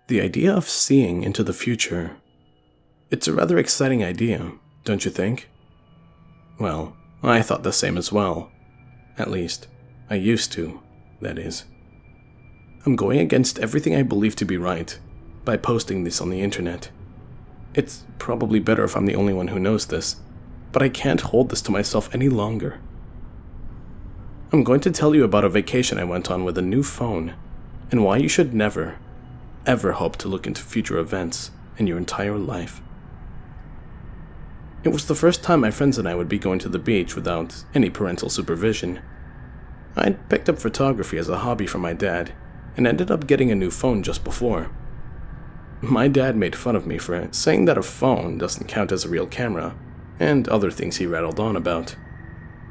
The idea of seeing into the future. It's a rather exciting idea, don't you think? Well, I thought the same as well. At least, I used to, that is. I'm going against everything I believe to be right by posting this on the internet. It's probably better if I'm the only one who knows this, but I can't hold this to myself any longer. I'm going to tell you about a vacation I went on with a new phone, and why you should never, ever hope to look into future events in your entire life. It was the first time my friends and I would be going to the beach without any parental supervision. I'd picked up photography as a hobby from my dad, and ended up getting a new phone just before. My dad made fun of me for it, saying that a phone doesn't count as a real camera, and other things he rattled on about.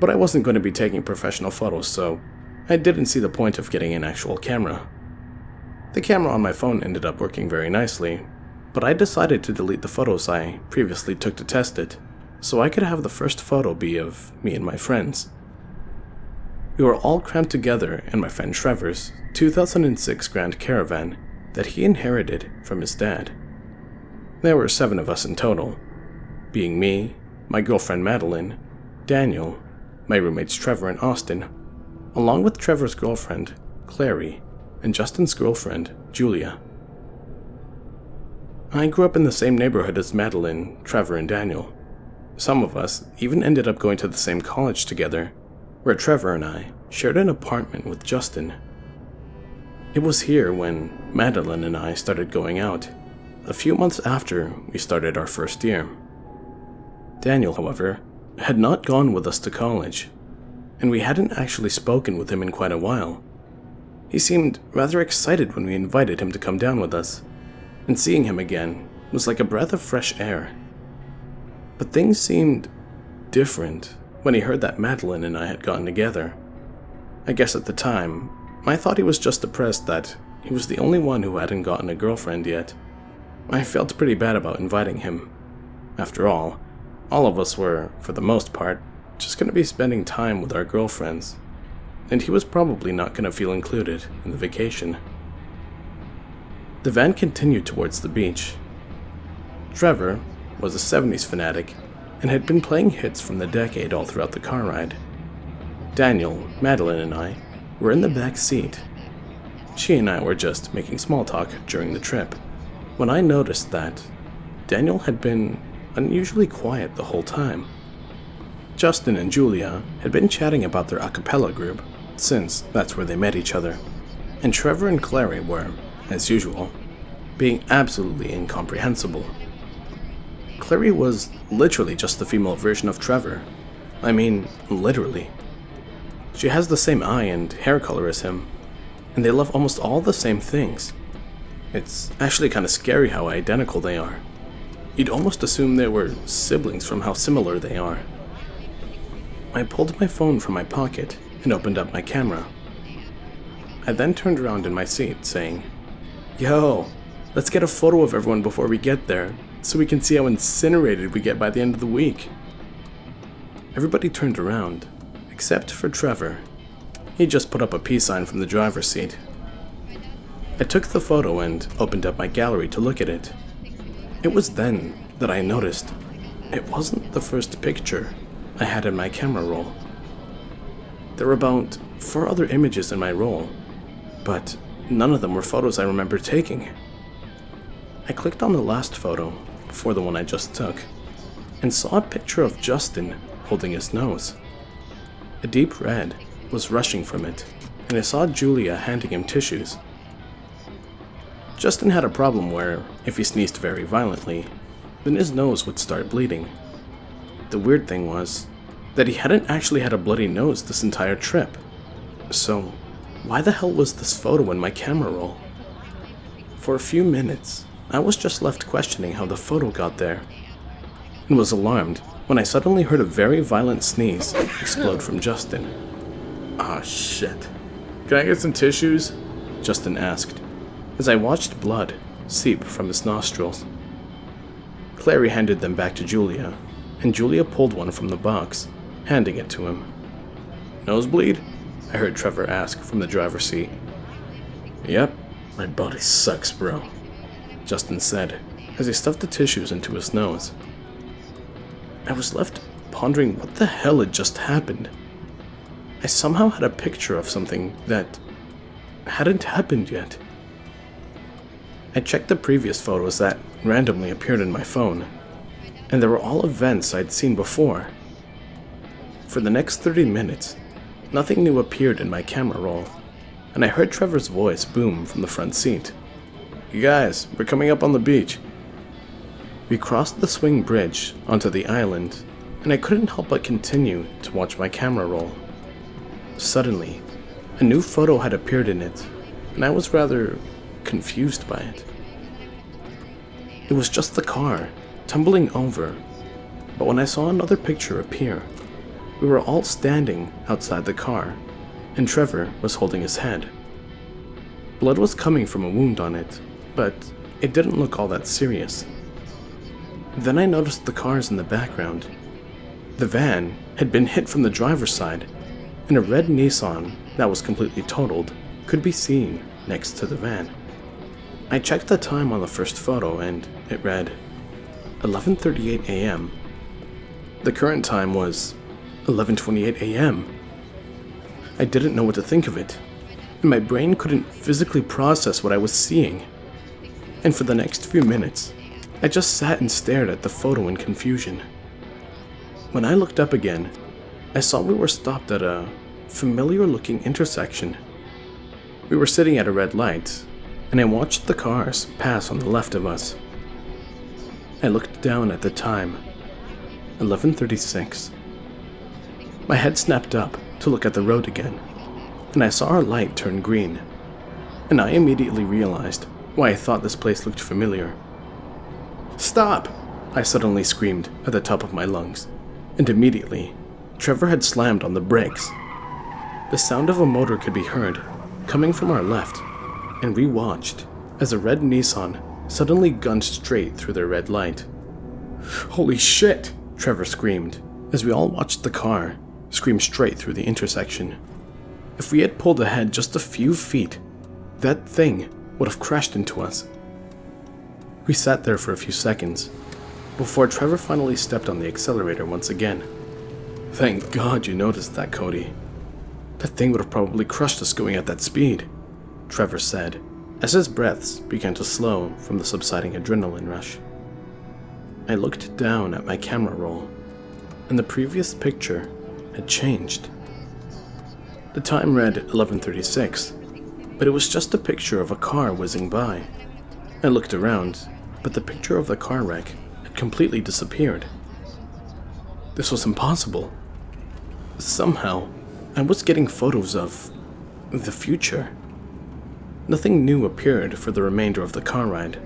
But I wasn't going to be taking professional photos, so I didn't see the point of getting an actual camera. The camera on my phone ended up working very nicely, but I decided to delete the photos I previously took to test it, so I could have the first photo be of me and my friends. We were all crammed together in my friend Trevor's 2006 Grand Caravan that he inherited from his dad. There were 7 of us in total, being me, my girlfriend Madeline, Daniel, my roommates Trevor and Austin, along with Trevor's girlfriend, Clary, and Justin's girlfriend, Julia. I grew up in the same neighborhood as Madeline, Trevor, and Daniel. Some of us even ended up going to the same college together, where Trevor and I shared an apartment with Justin. It was here when Madeline and I started going out, a few months after we started our first year. Daniel, however, had not gone with us to college, and we hadn't actually spoken with him in quite a while. He seemed rather excited when we invited him to come down with us, and seeing him again was like a breath of fresh air. But things seemed different when he heard that Madeline and I had gotten together. I guess at the time, I thought he was just depressed that he was the only one who hadn't gotten a girlfriend yet. I felt pretty bad about inviting him. After all of us were, for the most part, just going to be spending time with our girlfriends, and he was probably not going to feel included in the vacation. The van continued towards the beach. Trevor was a 70s fanatic and had been playing hits from the decade all throughout the car ride. Daniel, Madeline, and I were in the back seat. She and I were just making small talk during the trip, when I noticed that Daniel had been unusually quiet the whole time. Justin and Julia had been chatting about their a cappella group, since that's where they met each other, and Trevor and Clary were, as usual, being absolutely incomprehensible. Clary was literally just the female version of Trevor. I mean, literally. She has the same eye and hair color as him, and they love almost all the same things. It's actually kind of scary how identical they are. You'd almost assume they were siblings from how similar they are. I pulled my phone from my pocket and opened up my camera. I then turned around in my seat, saying, "Yo, let's get a photo of everyone before we get there, so we can see how incinerated we get by the end of the week." Everybody turned around, except for Trevor. He just put up a peace sign from the driver's seat. I took the photo and opened up my gallery to look at it. It was then that I noticed it wasn't the first picture I had in my camera roll. There were about 4 other images in my roll, but none of them were photos I remember taking. I clicked on the last photo, before the one I just took, and saw a picture of Justin holding his nose. A deep red was rushing from it, and I saw Julia handing him tissues. Justin had a problem where, if he sneezed very violently, then his nose would start bleeding. The weird thing was that he hadn't actually had a bloody nose this entire trip. So, why the hell was this photo in my camera roll? For a few minutes, I was just left questioning how the photo got there, and was alarmed when I suddenly heard a very violent sneeze explode from Justin. "Ah, shit. Can I get some tissues?" Justin asked, as I watched blood seep from his nostrils. Clary handed them back to Julia, and Julia pulled one from the box, handing it to him. "Nosebleed?" I heard Trevor ask from the driver's seat. "Yep, my body sucks, bro," Justin said, as he stuffed the tissues into his nose. I was left pondering what the hell had just happened. I somehow had a picture of something that hadn't happened yet. I checked the previous photos that randomly appeared in my phone, and they were all events I'd seen before. For the next 30 minutes, nothing new appeared in my camera roll, and I heard Trevor's voice boom from the front seat. "You guys, we're coming up on the beach." We crossed the swing bridge onto the island, and I couldn't help but continue to watch my camera roll. Suddenly, a new photo had appeared in it, and I was rather confused by it. It was just the car, tumbling over, but when I saw another picture appear, we were all standing outside the car, and Trevor was holding his head. Blood was coming from a wound on it, but it didn't look all that serious. Then I noticed the cars in the background. The van had been hit from the driver's side, and a red Nissan that was completely totaled could be seen next to the van. I checked the time on the first photo and it read 11:38 a.m. The current time was 11:28 a.m. I didn't know what to think of it, and my brain couldn't physically process what I was seeing. And for the next few minutes, I just sat and stared at the photo in confusion. When I looked up again, I saw we were stopped at a familiar-looking intersection. We were sitting at a red light, and I watched the cars pass on the left of us. I looked down at the time, 11:36. My head snapped up to look at the road again, and I saw our light turn green, and I immediately realized why I thought this place looked familiar. "Stop!" I suddenly screamed at the top of my lungs, and immediately, Trevor had slammed on the brakes. The sound of a motor could be heard, coming from our left, and we watched as a red Nissan suddenly gunned straight through their red light. "Holy shit!" Trevor screamed, as we all watched the car scream straight through the intersection. If we had pulled ahead just a few feet, that thing would have crashed into us. We sat there for a few seconds, before Trevor finally stepped on the accelerator once again. "Thank God you noticed that, Cody. That thing would have probably crushed us going at that speed," Trevor said, as his breaths began to slow from the subsiding adrenaline rush. I looked down at my camera roll, and the previous picture had changed. The time read 11:36, but it was just a picture of a car whizzing by. I looked around, but the picture of the car wreck had completely disappeared. This was impossible. Somehow, I was getting photos of the future. Nothing new appeared for the remainder of the car ride.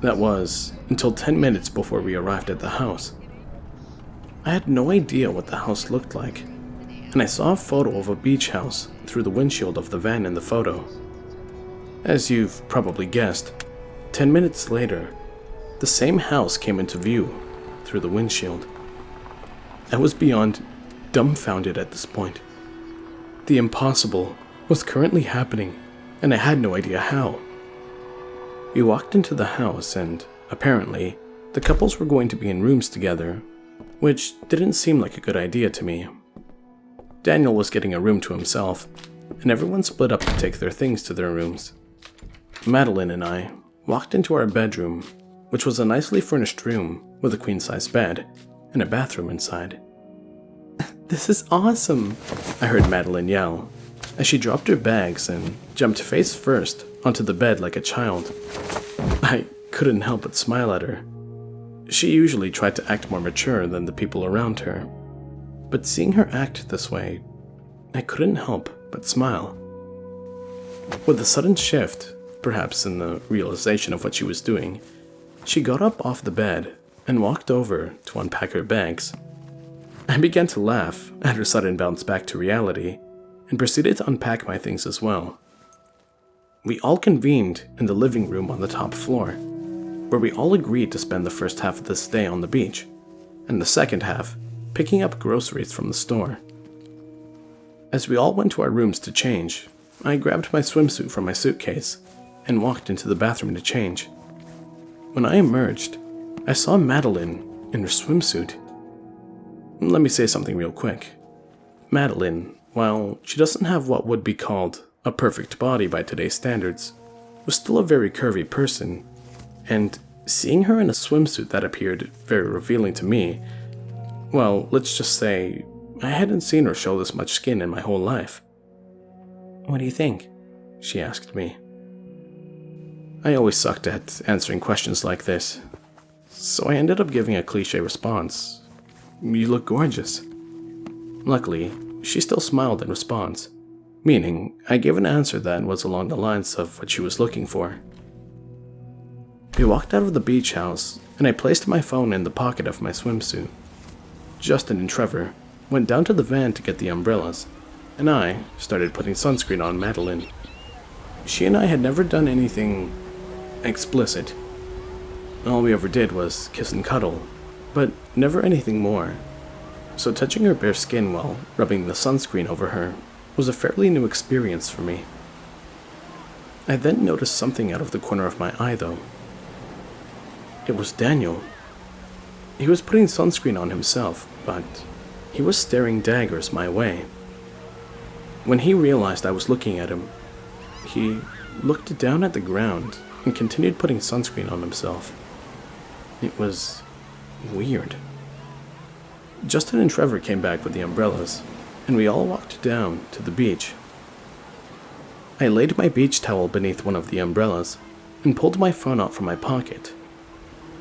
That was until 10 minutes before we arrived at the house. I had no idea what the house looked like, and I saw a photo of a beach house through the windshield of the van in the photo. As you've probably guessed, 10 minutes later, the same house came into view through the windshield. I was beyond dumbfounded at this point. The impossible was currently happening, and I had no idea how. We walked into the house, and apparently, the couples were going to be in rooms together, which didn't seem like a good idea to me. Daniel was getting a room to himself, and everyone split up to take their things to their rooms. Madeline and I walked into our bedroom, which was a nicely furnished room with a queen-size bed and a bathroom inside. "This is awesome," I heard Madeline yell, as she dropped her bags and jumped face first onto the bed like a child. I couldn't help but smile at her. She usually tried to act more mature than the people around her, but seeing her act this way, I couldn't help but smile. With a sudden shift, perhaps in the realization of what she was doing, she got up off the bed and walked over to unpack her bags. I began to laugh at her sudden bounce back to reality and proceeded to unpack my things as well. We all convened in the living room on the top floor, where we all agreed to spend the first half of this day on the beach, and the second half picking up groceries from the store. As we all went to our rooms to change, I grabbed my swimsuit from my suitcase and walked into the bathroom to change. When I emerged, I saw Madeline in her swimsuit. Let me say something real quick. Madeline, while she doesn't have what would be called a perfect body by today's standards, was still a very curvy person, and seeing her in a swimsuit that appeared very revealing to me, well, let's just say I hadn't seen her show this much skin in my whole life. "What do you think?" she asked me. I always sucked at answering questions like this, so I ended up giving a cliche response. "You look gorgeous." Luckily, she still smiled in response, meaning I gave an answer that was along the lines of what she was looking for. We walked out of the beach house, and I placed my phone in the pocket of my swimsuit. Justin and Trevor went down to the van to get the umbrellas, and I started putting sunscreen on Madeline. She and I had never done anything explicit. All we ever did was kiss and cuddle, but never anything more. So touching her bare skin while rubbing the sunscreen over her was a fairly new experience for me. I then noticed something out of the corner of my eye, though. It was Daniel. He was putting sunscreen on himself, but he was staring daggers my way. When he realized I was looking at him, he looked down at the ground and continued putting sunscreen on himself. It was weird. Justin and Trevor came back with the umbrellas, and we all walked down to the beach. I laid my beach towel beneath one of the umbrellas and pulled my phone out from my pocket.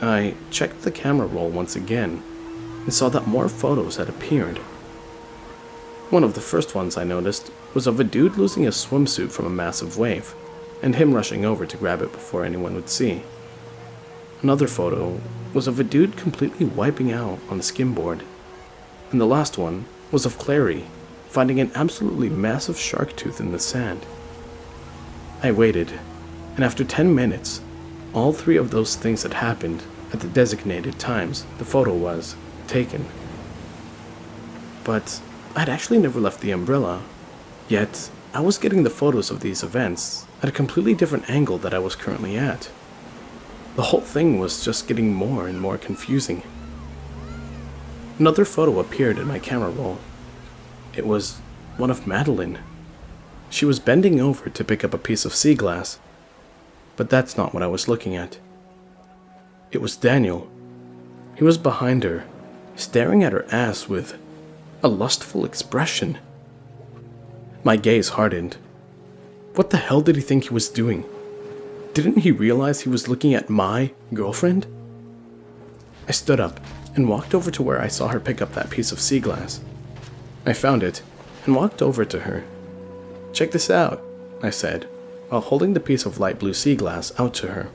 I checked the camera roll once again and saw that more photos had appeared. One of the first ones I noticed was of a dude losing a swimsuit from a massive wave, and him rushing over to grab it before anyone would see. Another photo was of a dude completely wiping out on a skimboard, and the last one was of Clary finding an absolutely massive shark tooth in the sand. I waited, and after 10 minutes, all three of those things had happened at the designated times the photo was taken. But I'd actually never left the umbrella, yet I was getting the photos of these events at a completely different angle that I was currently at. The whole thing was just getting more and more confusing. Another photo appeared in my camera roll. It was one of Madeline. She was bending over to pick up a piece of sea glass, but that's not what I was looking at. It was Daniel. He was behind her, staring at her ass with a lustful expression. My gaze hardened. What the hell did he think he was doing? Didn't he realize he was looking at my girlfriend? I stood up and walked over to where I saw her pick up that piece of sea glass. I found it and walked over to her. "Check this out," I said, while holding the piece of light blue sea glass out to her.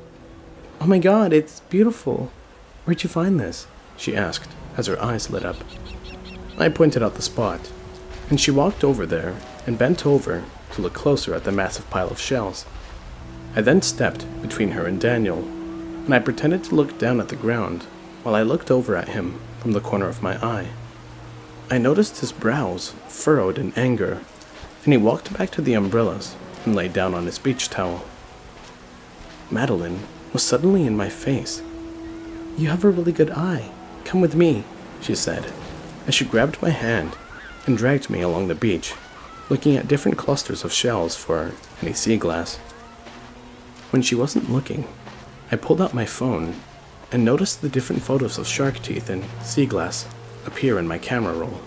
"Oh my god, it's beautiful. Where'd you find this?" she asked as her eyes lit up. I pointed out the spot, and she walked over there and bent over to look closer at the massive pile of shells. I then stepped between her and Daniel, and I pretended to look down at the ground while I looked over at him from the corner of my eye. I noticed his brows furrowed in anger, and he walked back to the umbrellas and lay down on his beach towel. Madeline was suddenly in my face. "You have a really good eye. Come with me," she said, as she grabbed my hand and dragged me along the beach, looking at different clusters of shells for any sea glass. When she wasn't looking, I pulled out my phone and noticed the different photos of shark teeth and sea glass appear in my camera roll.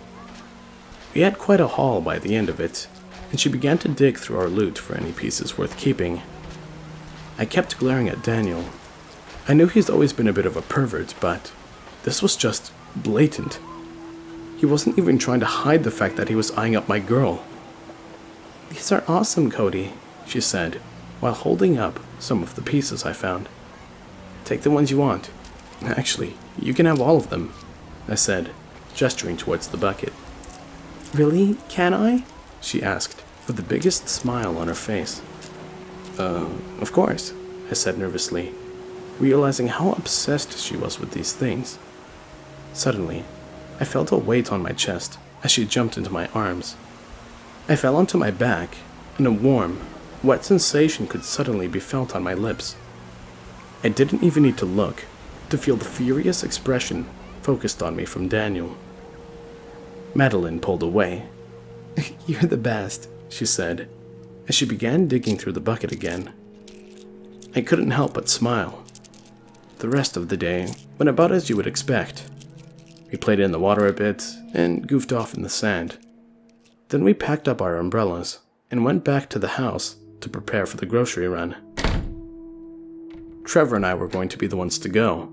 We had quite a haul by the end of it, and she began to dig through our loot for any pieces worth keeping. I kept glaring at Daniel. I knew he's always been a bit of a pervert, but this was just blatant. He wasn't even trying to hide the fact that he was eyeing up my girl. "These are awesome, Cody," she said, while holding up some of the pieces I found. "Take the ones you want. Actually, you can have all of them," I said, gesturing towards the bucket. "Really? Can I?" she asked, with the biggest smile on her face. Of course," I said nervously, realizing how obsessed she was with these things. Suddenly, I felt a weight on my chest as she jumped into my arms. I fell onto my back, and a warm, wet sensation could suddenly be felt on my lips. I didn't even need to look to feel the furious expression focused on me from Daniel. Madeline pulled away. "You're the best," she said, as she began digging through the bucket again. I couldn't help but smile. The rest of the day went about as you would expect. We played in the water a bit and goofed off in the sand. Then we packed up our umbrellas and went back to the house to prepare for the grocery run. Trevor and I were going to be the ones to go,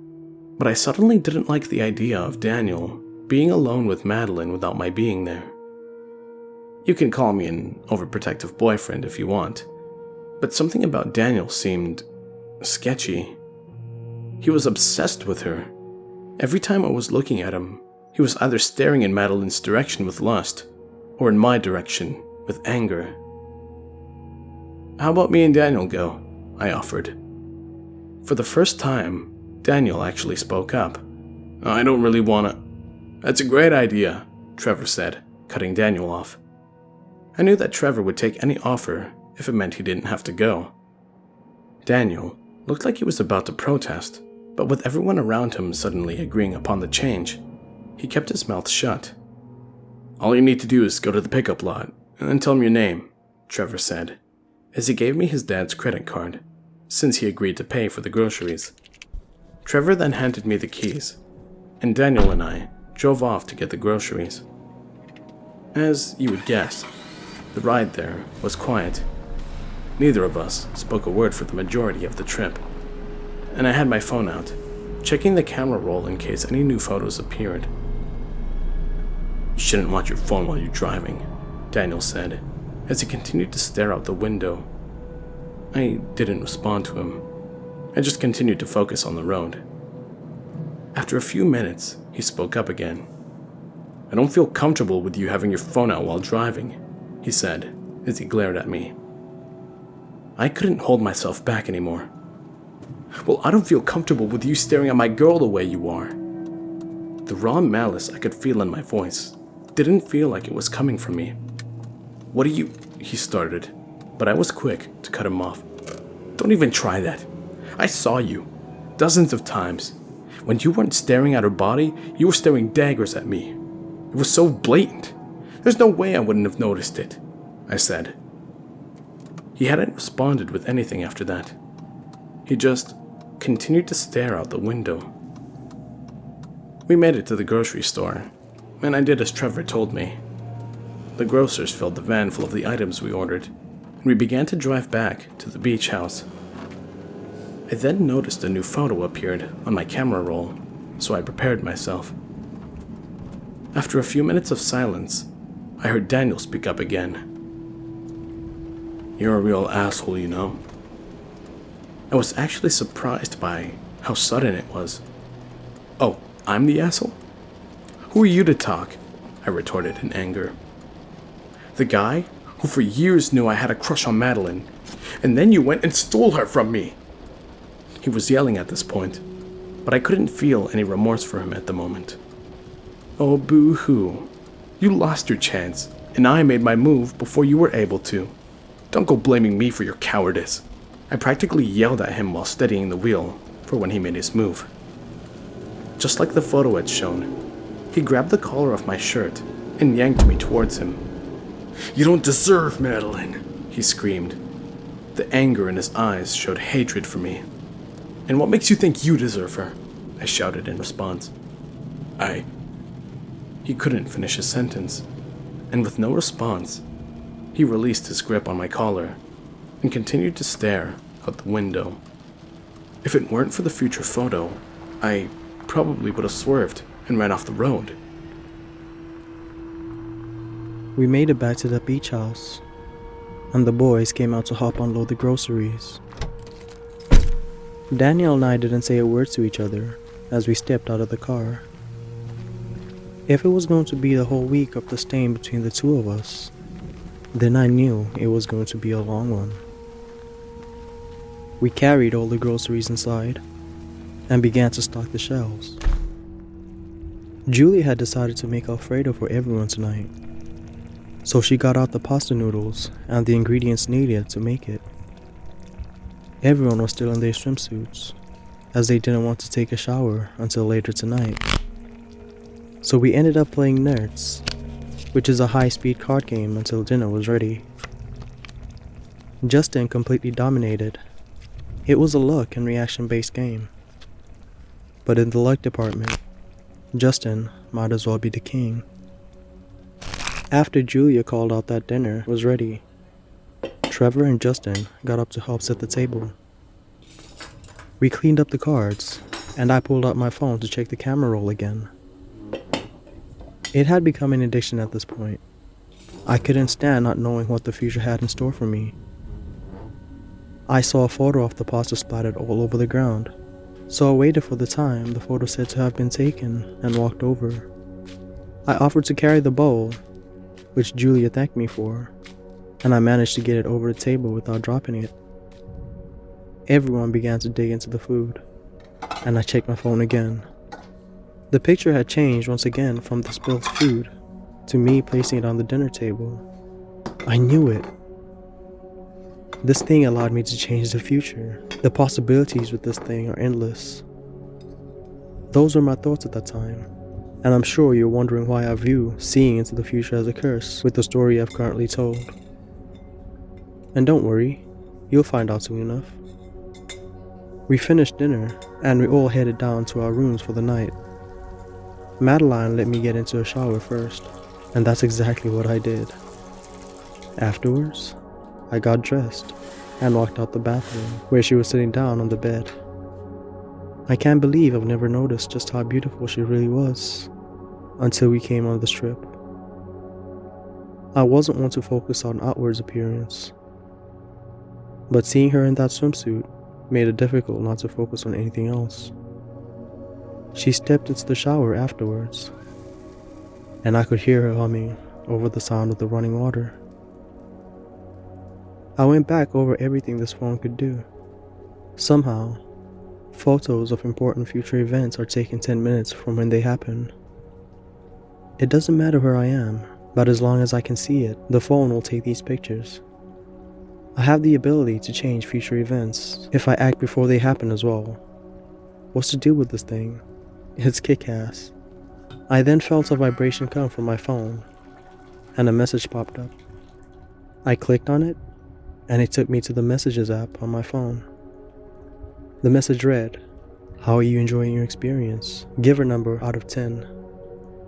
but I suddenly didn't like the idea of Daniel being alone with Madeline without my being there. You can call me an overprotective boyfriend if you want, but something about Daniel seemed sketchy. He was obsessed with her. Every time I was looking at him, he was either staring in Madeline's direction with lust, or in my direction with anger. "How about me and Daniel go?" I offered. For the first time, Daniel actually spoke up. "I don't really wanna." "That's a great idea," Trevor said, cutting Daniel off. I knew that Trevor would take any offer if it meant he didn't have to go. Daniel looked like he was about to protest, but with everyone around him suddenly agreeing upon the change, he kept his mouth shut. "All you need to do is go to the pickup lot and then tell him your name," Trevor said, as he gave me his dad's credit card, since he agreed to pay for the groceries. Trevor then handed me the keys, and Daniel and I drove off to get the groceries. As you would guess, the ride there was quiet. Neither of us spoke a word for the majority of the trip, and I had my phone out, checking the camera roll in case any new photos appeared. "You shouldn't watch your phone while you're driving," Daniel said, as he continued to stare out the window. I didn't respond to him. I just continued to focus on the road. After a few minutes, he spoke up again. "I don't feel comfortable with you having your phone out while driving," he said, as he glared at me. I couldn't hold myself back anymore. "Well, I don't feel comfortable with you staring at my girl the way you are." The raw malice I could feel in my voice didn't feel like it was coming from me. "What do you—" he started, but I was quick to cut him off. "Don't even try that. I saw you, dozens of times. When you weren't staring at her body, you were staring daggers at me. It was so blatant. There's no way I wouldn't have noticed it," I said. He hadn't responded with anything after that. He just continued to stare out the window. We made it to the grocery store, and I did as Trevor told me. The grocers filled the van full of the items we ordered, and we began to drive back to the beach house. I then noticed a new photo appeared on my camera roll, so I prepared myself. After a few minutes of silence, I heard Daniel speak up again. "You're a real asshole, you know." I was actually surprised by how sudden it was. "Oh, I'm the asshole? Who are you to talk?" I retorted in anger. "The guy who for years knew I had a crush on Madeline, and then you went and stole her from me." He was yelling at this point, but I couldn't feel any remorse for him at the moment. "Oh, boo-hoo. You lost your chance, and I made my move before you were able to. Don't go blaming me for your cowardice." I practically yelled at him while steadying the wheel for when he made his move. Just like the photo had shown, he grabbed the collar of my shirt and yanked me towards him. "You don't deserve Madeline," he screamed. The anger in his eyes showed hatred for me. "And what makes you think you deserve her?" I shouted in response. He couldn't finish his sentence, and with no response, he released his grip on my collar and continued to stare out the window. If it weren't for the future photo, I probably would have swerved and ran off the road. We made it back to the beach house, and the boys came out to help unload the groceries. Daniel and I didn't say a word to each other as we stepped out of the car. If it was going to be the whole week of the staying between the two of us, then I knew it was going to be a long one. We carried all the groceries inside and began to stock the shelves. Julie had decided to make Alfredo for everyone tonight, so she got out the pasta noodles and the ingredients needed to make it. Everyone was still in their swimsuits, as they didn't want to take a shower until later tonight. So we ended up playing Nerds, which is a high-speed card game until dinner was ready. Justin completely dominated. It was a luck and reaction-based game. But in the luck department, Justin might as well be the king. After Julia called out that dinner was ready, Trevor and Justin got up to help set the table. We cleaned up the cards, and I pulled out my phone to check the camera roll again. It had become an addiction at this point. I couldn't stand not knowing what the future had in store for me. I saw a photo of the pasta splattered all over the ground, so I waited for the time the photo said to have been taken and walked over. I offered to carry the bowl, which Julia thanked me for, and I managed to get it over the table without dropping it. Everyone began to dig into the food, and I checked my phone again. The picture had changed once again from the spilled food to me placing it on the dinner table. I knew it. This thing allowed me to change the future. The possibilities with this thing are endless. Those were my thoughts at that time, and I'm sure you're wondering why I view seeing into the future as a curse with the story I've currently told. And don't worry, you'll find out soon enough. We finished dinner, and we all headed down to our rooms for the night. Madeline let me get into a shower first, and that's exactly what I did. Afterwards, I got dressed and walked out the bathroom where she was sitting down on the bed. I can't believe I've never noticed just how beautiful she really was until we came on the strip. I wasn't one to focus on outward appearance, but seeing her in that swimsuit made it difficult not to focus on anything else. She stepped into the shower afterwards, and I could hear her humming over the sound of the running water. I went back over everything this phone could do. Somehow, photos of important future events are taken 10 minutes from when they happen. It doesn't matter where I am, but as long as I can see it, the phone will take these pictures. I have the ability to change future events if I act before they happen as well. What's the deal with this thing? It's kick-ass. I then felt a vibration come from my phone, and a message popped up. I clicked on it, and it took me to the Messages app on my phone. The message read, "How are you enjoying your experience? Give a number out of 10.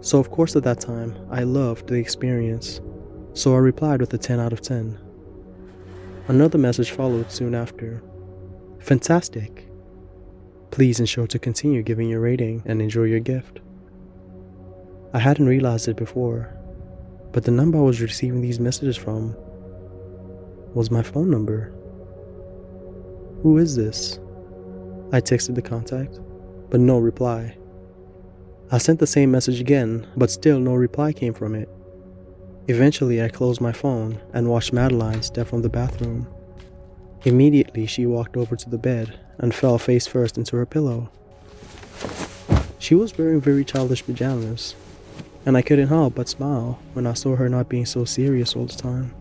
So of course at that time, I loved the experience, so I replied with a 10 out of 10. Another message followed soon after. Fantastic! Please ensure to continue giving your rating and enjoy your gift. I hadn't realized it before, but the number I was receiving these messages from was my phone number. Who is this? I texted the contact, but no reply. I sent the same message again, but still no reply came from it. Eventually I closed my phone and watched Madeline step from the bathroom. Immediately she walked over to the bed and fell face first into her pillow. She was wearing very childish pajamas, and I couldn't help but smile when I saw her not being so serious all the time.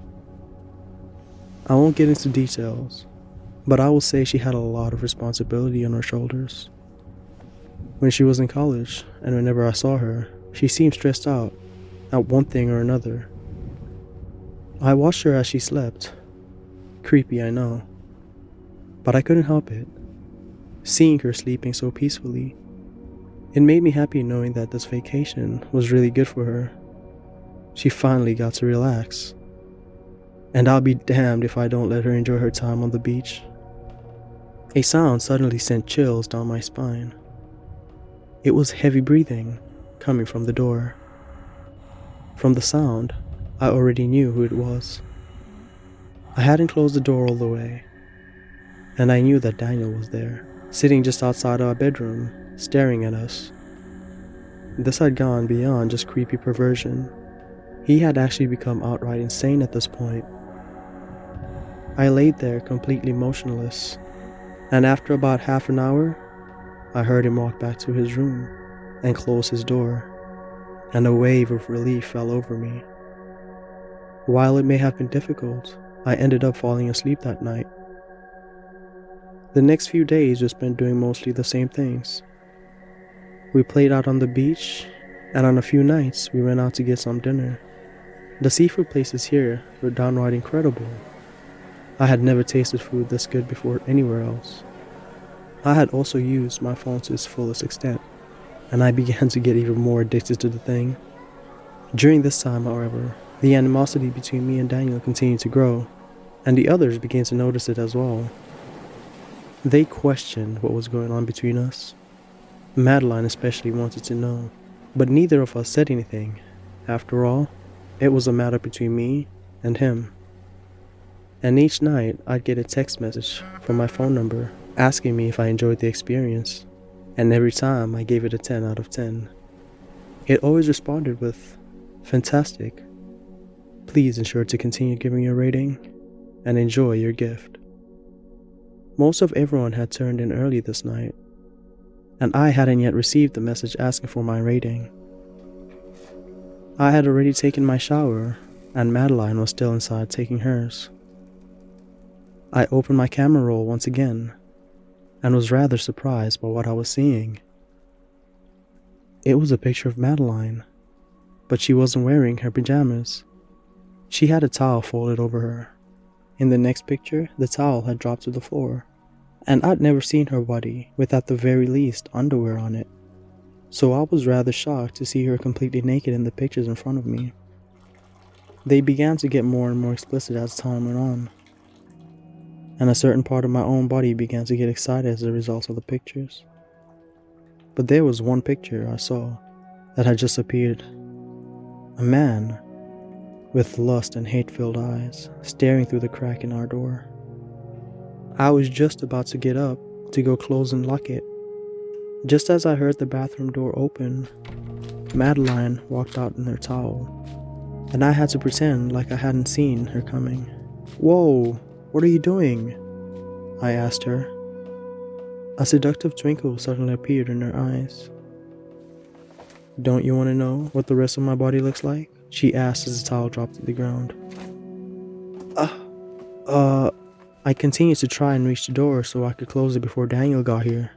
I won't get into details, but I will say she had a lot of responsibility on her shoulders. When she was in college, and whenever I saw her, she seemed stressed out at one thing or another. I watched her as she slept. Creepy, I know. But I couldn't help it. Seeing her sleeping so peacefully, it made me happy knowing that this vacation was really good for her. She finally got to relax. And I'll be damned if I don't let her enjoy her time on the beach. A sound suddenly sent chills down my spine. It was heavy breathing coming from the door. From the sound, I already knew who it was. I hadn't closed the door all the way, and I knew that Daniel was there, sitting just outside our bedroom, staring at us. This had gone beyond just creepy perversion. He had actually become outright insane at this point. I laid there completely motionless, and after about half an hour, I heard him walk back to his room and close his door, and a wave of relief fell over me. While it may have been difficult, I ended up falling asleep that night. The next few days we spent doing mostly the same things. We played out on the beach, and on a few nights we went out to get some dinner. The seafood places here were downright incredible. I had never tasted food this good before anywhere else. I had also used my phone to its fullest extent, and I began to get even more addicted to the thing. During this time, however, the animosity between me and Daniel continued to grow, and the others began to notice it as well. They questioned what was going on between us. Madeline especially wanted to know, but neither of us said anything. After all, it was a matter between me and him. And each night, I'd get a text message from my phone number asking me if I enjoyed the experience, and every time I gave it a 10 out of 10. It always responded with, "Fantastic. Please ensure to continue giving your rating and enjoy your gift." Most of everyone had turned in early this night, and I hadn't yet received the message asking for my rating. I had already taken my shower, and Madeline was still inside taking hers. I opened my camera roll once again, and was rather surprised by what I was seeing. It was a picture of Madeline, but she wasn't wearing her pajamas. She had a towel folded over her. In the next picture, the towel had dropped to the floor, and I'd never seen her body with at the very least underwear on it, so I was rather shocked to see her completely naked in the pictures in front of me. They began to get more and more explicit as time went on, and a certain part of my own body began to get excited as a result of the pictures. But there was one picture I saw that had just appeared. A man with lust and hate-filled eyes staring through the crack in our door. I was just about to get up to go close and lock it. Just as I heard the bathroom door open, Madeline walked out in her towel, and I had to pretend like I hadn't seen her coming. "Whoa, what are you doing?" I asked her. A seductive twinkle suddenly appeared in her eyes. "Don't you want to know what the rest of my body looks like?" she asked as the towel dropped to the ground. I continued to try and reach the door so I could close it before Daniel got here.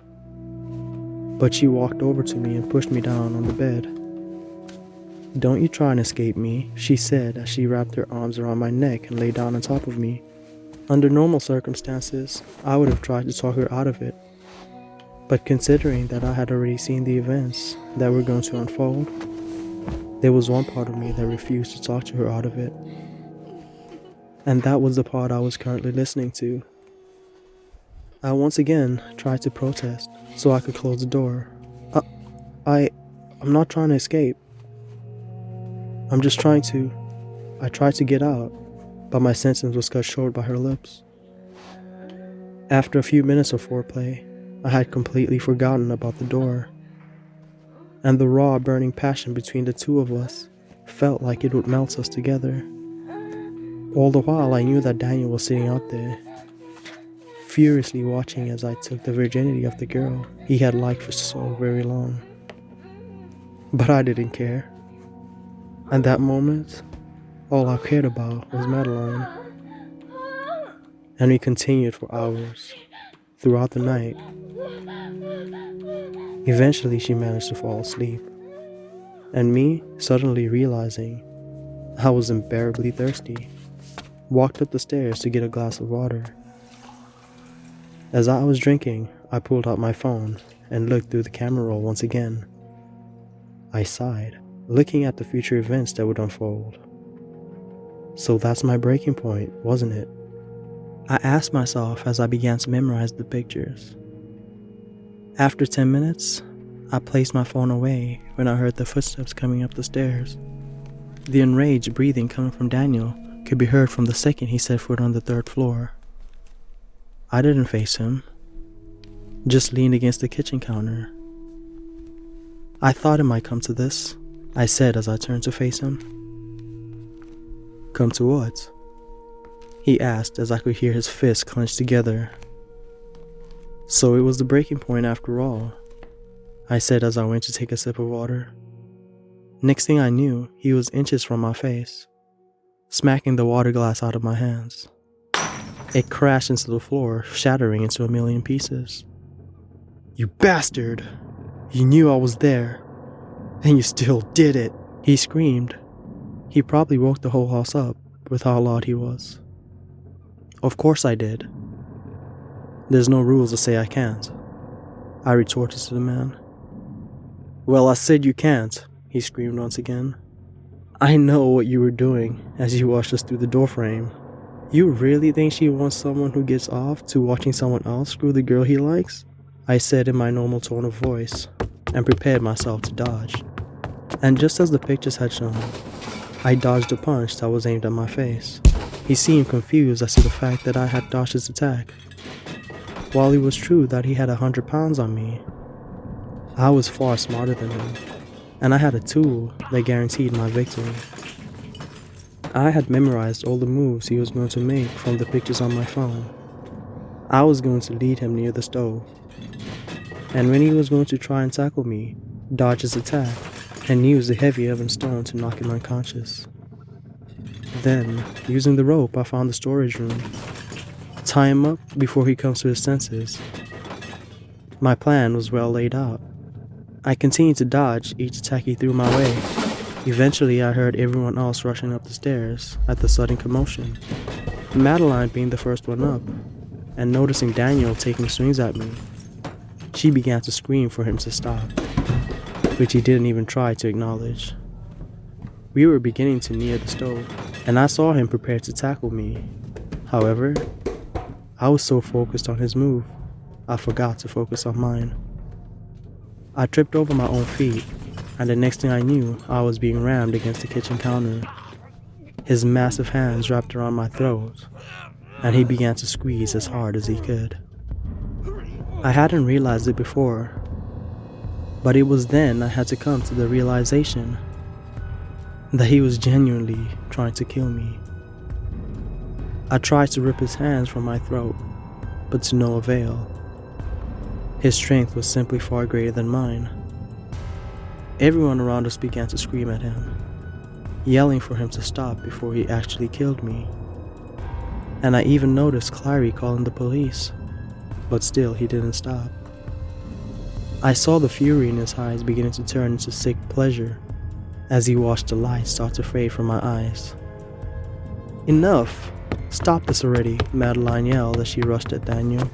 But she walked over to me and pushed me down on the bed. "Don't you try and escape me," she said as she wrapped her arms around my neck and lay down on top of me. Under normal circumstances, I would have tried to talk her out of it. But considering that I had already seen the events that were going to unfold, there was one part of me that refused to talk to her out of it. And that was the part I was currently listening to. I once again tried to protest so I could close the door. I'm not trying to escape. I'm just trying to... I tried to get out, but my sentence was cut short by her lips. After a few minutes of foreplay, I had completely forgotten about the door, and the raw, burning passion between the two of us felt like it would melt us together. All the while, I knew that Daniel was sitting out there, furiously watching as I took the virginity of the girl he had liked for so very long. But I didn't care. At that moment, all I cared about was Madeline. And we continued for hours, throughout the night. Eventually, she managed to fall asleep, and me, suddenly realizing I was unbearably thirsty, walked up the stairs to get a glass of water. As I was drinking, I pulled out my phone and looked through the camera roll once again. I sighed, looking at the future events that would unfold. So that's my breaking point, wasn't it? I asked myself as I began to memorize the pictures. After 10 minutes, I placed my phone away when I heard the footsteps coming up the stairs. The enraged breathing coming from Daniel could be heard from the second he set foot on the 3rd floor. I didn't face him, just leaned against the kitchen counter. "I thought it might come to this," I said as I turned to face him. "Come to what?" he asked as I could hear his fists clenched together. "So it was the breaking point after all," I said as I went to take a sip of water. Next thing I knew, he was inches from my face, smacking the water glass out of my hands. It crashed into the floor, shattering into a million pieces. "You bastard! You knew I was there, and you still did it!" he screamed. He probably woke the whole house up with how loud he was. Of course I did. There's no rules to say I can't, I retorted to the man. "Well, I said you can't," he screamed once again. "I know what you were doing as you watched us through the doorframe. You really think she wants someone who gets off to watching someone else screw the girl he likes?" I said in my normal tone of voice, and prepared myself to dodge. And just as the pictures had shown, I dodged a punch that was aimed at my face. He seemed confused as to the fact that I had dodged his attack. While it was true that he had 100 pounds on me, I was far smarter than him, and I had a tool that guaranteed my victory. I had memorized all the moves he was going to make from the pictures on my phone. I was going to lead him near the stove, and when he was going to try and tackle me, dodge his attack, and use the heavy oven stone to knock him unconscious. Then, using the rope I found the storage room, tie him up before he comes to his senses. My plan was well laid out. I continued to dodge each attack he threw my way. Eventually, I heard everyone else rushing up the stairs at the sudden commotion. Madeline being the first one up, and noticing Daniel taking swings at me, she began to scream for him to stop, which he didn't even try to acknowledge. We were beginning to near the stove, and I saw him prepare to tackle me. However, I was so focused on his move, I forgot to focus on mine. I tripped over my own feet, and the next thing I knew, I was being rammed against the kitchen counter. His massive hands wrapped around my throat, and he began to squeeze as hard as he could. I hadn't realized it before, but it was then I had to come to the realization that he was genuinely trying to kill me. I tried to rip his hands from my throat, but to no avail. His strength was simply far greater than mine. Everyone around us began to scream at him, yelling for him to stop before he actually killed me. And I even noticed Clary calling the police, but still he didn't stop. I saw the fury in his eyes beginning to turn into sick pleasure as he watched the light start to fade from my eyes. "Enough! Stop this already," Madeline yelled as she rushed at Daniel.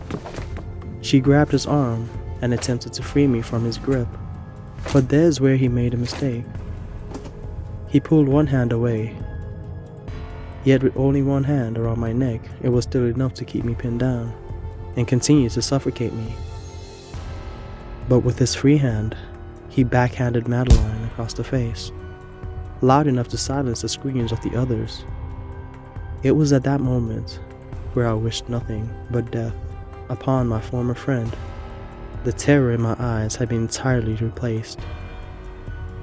She grabbed his arm and attempted to free me from his grip, but there's where he made a mistake. He pulled one hand away, yet with only one hand around my neck, it was still enough to keep me pinned down and continue to suffocate me. But with his free hand, he backhanded Madeline across the face, loud enough to silence the screams of the others. It was at that moment where I wished nothing but death upon my former friend. The terror in my eyes had been entirely replaced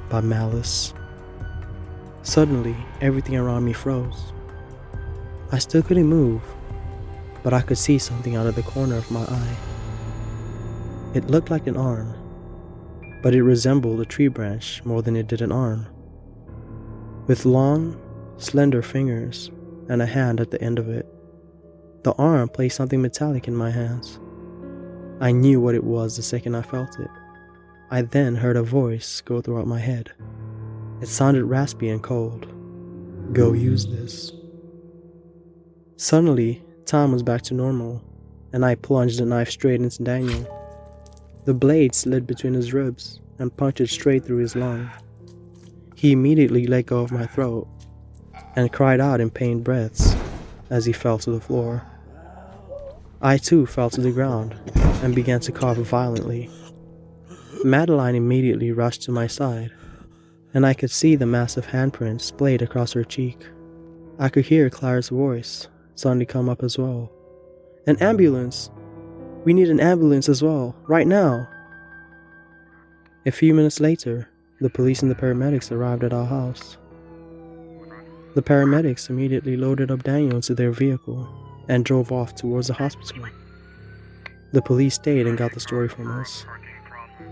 by malice. Suddenly, everything around me froze. I still couldn't move, but I could see something out of the corner of my eye. It looked like an arm, but it resembled a tree branch more than it did an arm, with long, slender fingers and a hand at the end of it. The arm placed something metallic in my hands. I knew what it was the second I felt it. I then heard a voice go throughout my head. It sounded raspy and cold. "Go use this." Suddenly, time was back to normal, and I plunged the knife straight into Daniel. The blade slid between his ribs and punctured straight through his lung. He immediately let go of my throat and cried out in pained breaths as he fell to the floor. I too fell to the ground and began to cough violently. Madeline immediately rushed to my side, and I could see the massive handprint splayed across her cheek. I could hear Clara's voice suddenly come up as well. "An ambulance! We need an ambulance as well, right now!" A few minutes later, the police and the paramedics arrived at our house. The paramedics immediately loaded up Daniel into their vehicle and drove off towards the hospital. The police stayed and got the story from us,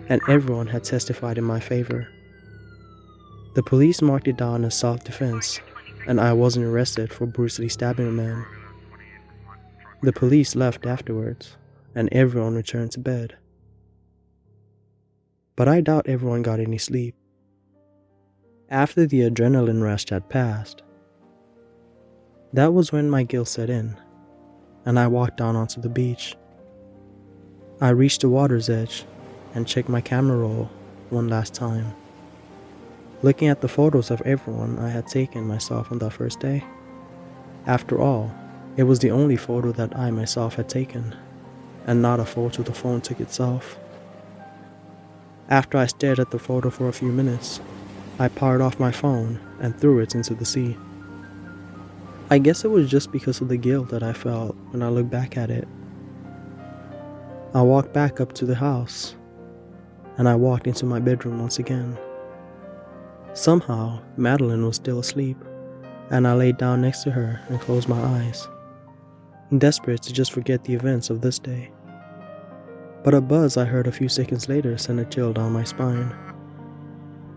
and everyone had testified in my favor. The police marked it down as self-defense, and I wasn't arrested for brutally stabbing a man. The police left afterwards, and everyone returned to bed. But I doubt everyone got any sleep. After the adrenaline rush had passed, that was when my guilt set in, and I walked down onto the beach. I reached the water's edge and checked my camera roll one last time, looking at the photos of everyone I had taken myself on that first day. After all, it was the only photo that I myself had taken, and not a photo the phone took itself. After I stared at the photo for a few minutes, I powered off my phone and threw it into the sea. I guess it was just because of the guilt that I felt when I looked back at it. I walked back up to the house, and I walked into my bedroom once again. Somehow, Madeline was still asleep, and I laid down next to her and closed my eyes, desperate to just forget the events of this day. But a buzz I heard a few seconds later sent a chill down my spine,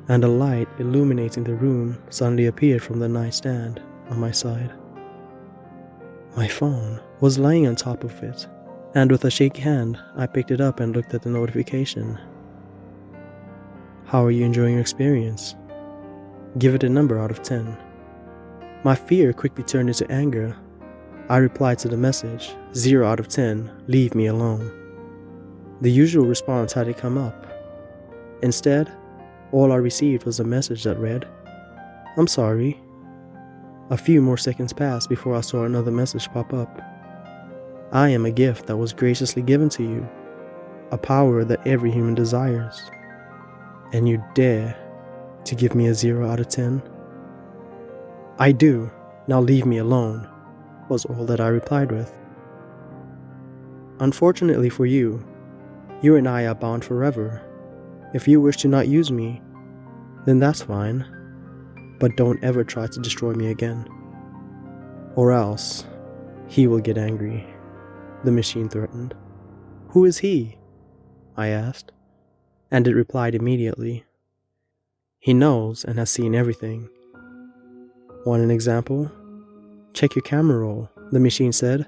and a light illuminating the room suddenly appeared from the nightstand on my side. My phone was lying on top of it, and with a shaky hand, I picked it up and looked at the notification. How are you enjoying your experience? Give it a number out of 10. My fear quickly turned into anger. I replied to the message, 0 out of 10, leave me alone. The usual response hadn't come up. Instead, all I received was a message that read, I'm sorry. A few more seconds passed before I saw another message pop up. I am a gift that was graciously given to you, a power that every human desires. And you dare to give me a 0 out of 10? I do, now leave me alone, was all that I replied with. Unfortunately for you, you and I are bound forever. If you wish to not use me, then that's fine, but don't ever try to destroy me again. Or else, he will get angry, the machine threatened. Who is he? I asked, and it replied immediately. He knows and has seen everything. Want an example? Check your camera roll, the machine said,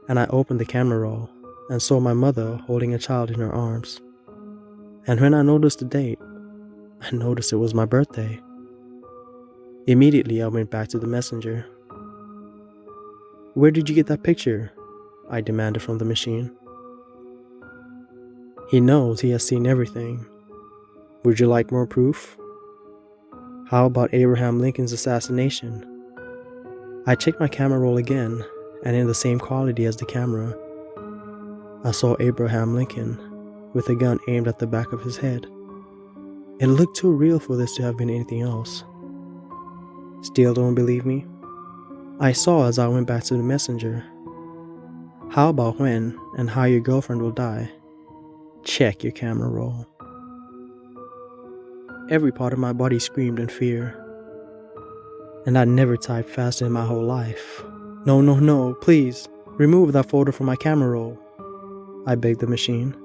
and I opened the camera roll and saw my mother holding a child in her arms. And when I noticed the date, I noticed it was my birthday. Immediately I went back to the messenger. Where did you get that picture? I demanded from the machine. He knows he has seen everything. Would you like more proof? How about Abraham Lincoln's assassination? I checked my camera roll again, and in the same quality as the camera, I saw Abraham Lincoln with a gun aimed at the back of his head. It looked too real for this to have been anything else. Still don't believe me? I saw as I went back to the messenger. How about when and how your girlfriend will die? Check your camera roll. Every part of my body screamed in fear. And I'd never typed faster in my whole life. No, please, remove that photo from my camera roll, I begged the machine.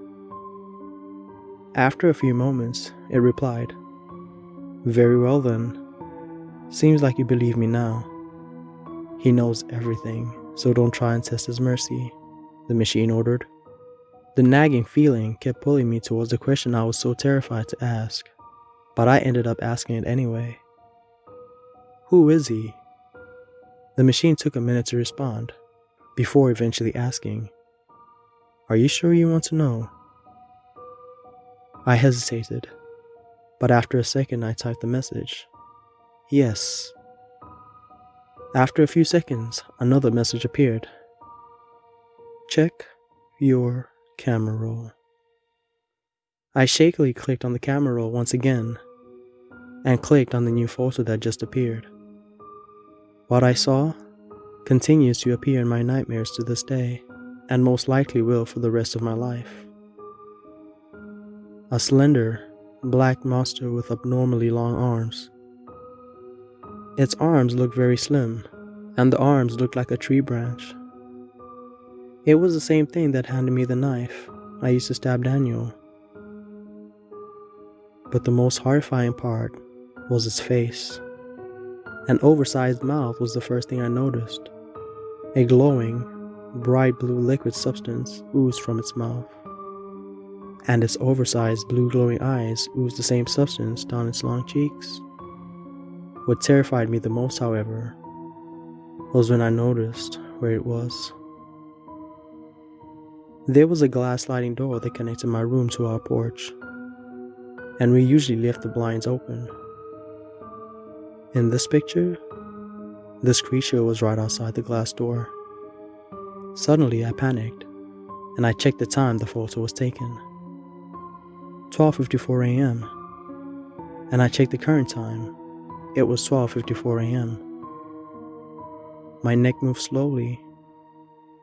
After a few moments, it replied, Very well then. Seems like you believe me now. He knows everything, so don't try and test his mercy, the machine ordered. The nagging feeling kept pulling me towards the question I was so terrified to ask, but I ended up asking it anyway. Who is he? The machine took a minute to respond, before eventually asking, Are you sure you want to know? I hesitated, but after a second I typed the message. Yes. After a few seconds, another message appeared. Check your camera roll. I shakily clicked on the camera roll once again, and clicked on the new photo that just appeared. What I saw continues to appear in my nightmares to this day, and most likely will for the rest of my life. A slender, black monster with abnormally long arms. Its arms looked very slim, and the arms looked like a tree branch. It was the same thing that handed me the knife I used to stab Daniel. But the most horrifying part was its face. An oversized mouth was the first thing I noticed. A glowing, bright blue liquid substance oozed from its mouth, and its oversized blue glowing eyes oozed the same substance down its long cheeks. What terrified me the most, however, was when I noticed where it was. There was a glass sliding door that connected my room to our porch, and we usually left the blinds open. In this picture, this creature was right outside the glass door. Suddenly, I panicked, and I checked the time the photo was taken. 12:54 a.m. And I checked the current time. It was 12:54 a.m. My neck moved slowly,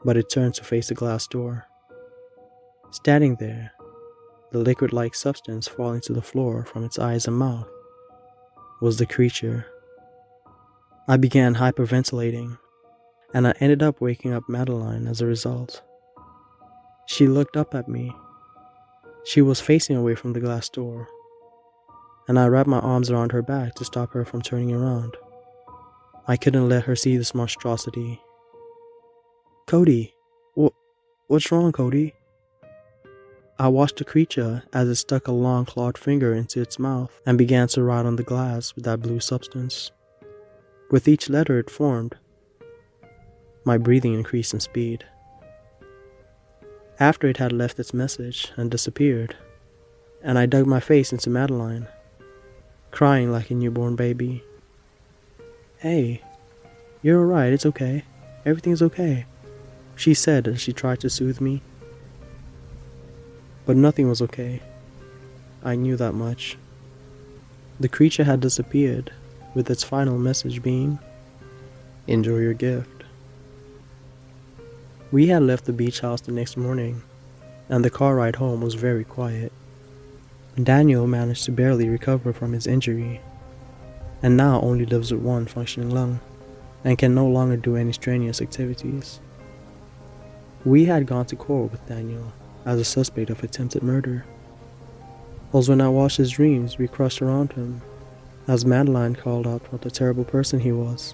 but it turned to face the glass door. Standing there, the liquid-like substance falling to the floor from its eyes and mouth, was the creature. I began hyperventilating, and I ended up waking up Madeline as a result. She looked up at me. She was facing away from the glass door, and I wrapped my arms around her back to stop her from turning around. I couldn't let her see this monstrosity. "Cody, what's wrong, Cody?" I watched the creature as it stuck a long clawed finger into its mouth and began to write on the glass with that blue substance. With each letter it formed, my breathing increased in speed. After it had left its message and disappeared, and I dug my face into Madeline, crying like a newborn baby. "Hey, you're alright, it's okay. Everything's okay," she said as she tried to soothe me. But nothing was okay. I knew that much. The creature had disappeared, with its final message being, "Enjoy your gift." We had left the beach house the next morning, and the car ride home was very quiet. Daniel managed to barely recover from his injury, and now only lives with one functioning lung, and can no longer do any strenuous activities. We had gone to court with Daniel as a suspect of attempted murder. Also, when I watched his dreams, we crushed around him, as Madeline called out what a terrible person he was.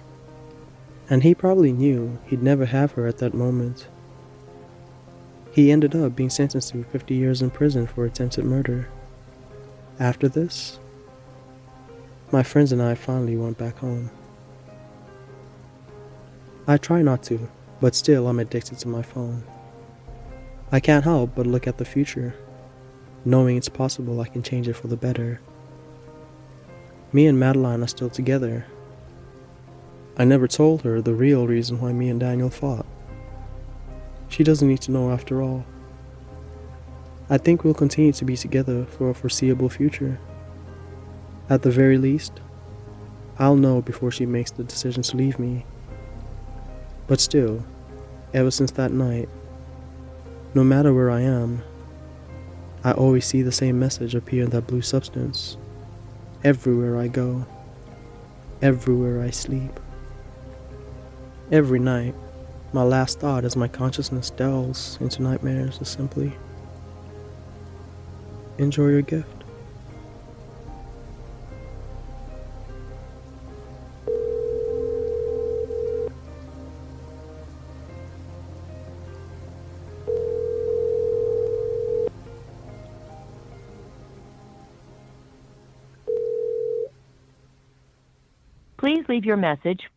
And he probably knew he'd never have her at that moment. He ended up being sentenced to 50 years in prison for attempted murder. After this, my friends and I finally went back home. I try not to, but still I'm addicted to my phone. I can't help but look at the future, knowing it's possible I can change it for the better. Me and Madeline are still together. I never told her the real reason why me and Daniel fought. She doesn't need to know after all. I think we'll continue to be together for a foreseeable future. At the very least, I'll know before she makes the decision to leave me. But still, ever since that night, no matter where I am, I always see the same message appear in that blue substance. Everywhere I go, everywhere I sleep. Every night, my last thought as my consciousness delves into nightmares is simply, enjoy your gift. Please leave your message